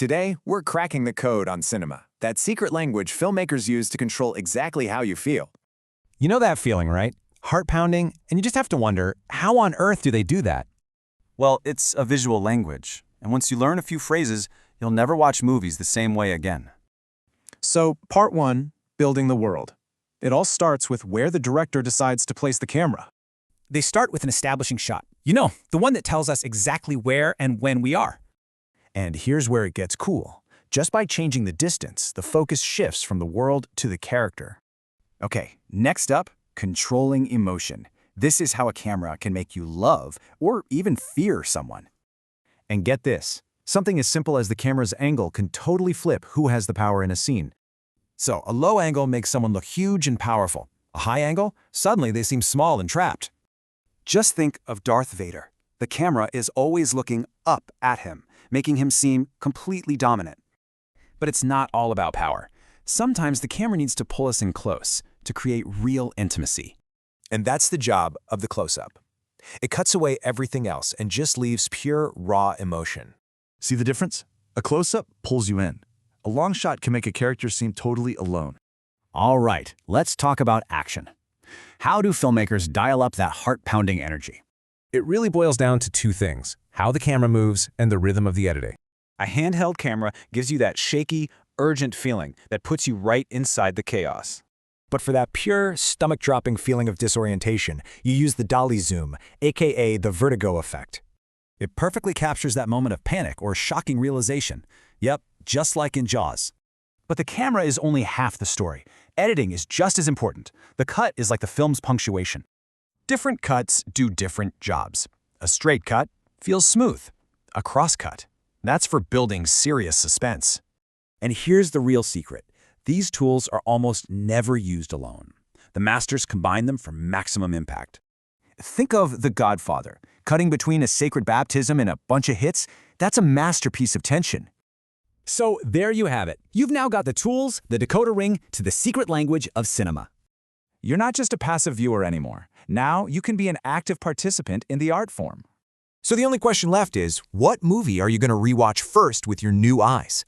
Today, we're cracking the code on cinema, that secret language filmmakers use to control exactly how you feel. You know that feeling, right? Heart pounding, and you just have to wonder, how on earth do they do that? Well, it's a visual language, and once you learn a few phrases, you'll never watch movies the same way again. So, part 1, building the world. It all starts with where the director decides to place the camera. They start with an establishing shot. You know, the one that tells us exactly where and when we are. And here's where it gets cool. Just by changing the distance, the focus shifts from the world to the character. Okay, next up, controlling emotion. This is how a camera can make you love or even fear someone. And get this, something as simple as the camera's angle can totally flip who has the power in a scene. So, a low angle makes someone look huge and powerful. A high angle, suddenly they seem small and trapped. Just think of Darth Vader. The camera is always looking up at him, making him seem completely dominant. But it's not all about power. Sometimes the camera needs to pull us in close to create real intimacy. And that's the job of the close-up. It cuts away everything else and just leaves pure, raw emotion. See the difference? A close-up pulls you in. A long shot can make a character seem totally alone. All right, let's talk about action. How do filmmakers dial up that heart-pounding energy? It really boils down to two things: how the camera moves and the rhythm of the editing. A handheld camera gives you that shaky, urgent feeling that puts you right inside the chaos. But for that pure, stomach-dropping feeling of disorientation, you use the dolly zoom, aka the vertigo effect. It perfectly captures that moment of panic or shocking realization. Yep, just like in Jaws. But the camera is only half the story. Editing is just as important. The cut is like the film's punctuation. Different cuts do different jobs. A straight cut feels smooth. A cross cut, that's for building serious suspense. And here's the real secret. These tools are almost never used alone. The masters combine them for maximum impact. Think of The Godfather. Cutting between a sacred baptism and a bunch of hits, that's a masterpiece of tension. So there you have it. You've now got the tools, the decoder ring, to the secret language of cinema. You're not just a passive viewer anymore. Now you can be an active participant in the art form. So the only question left is, what movie are you going to rewatch first with your new eyes?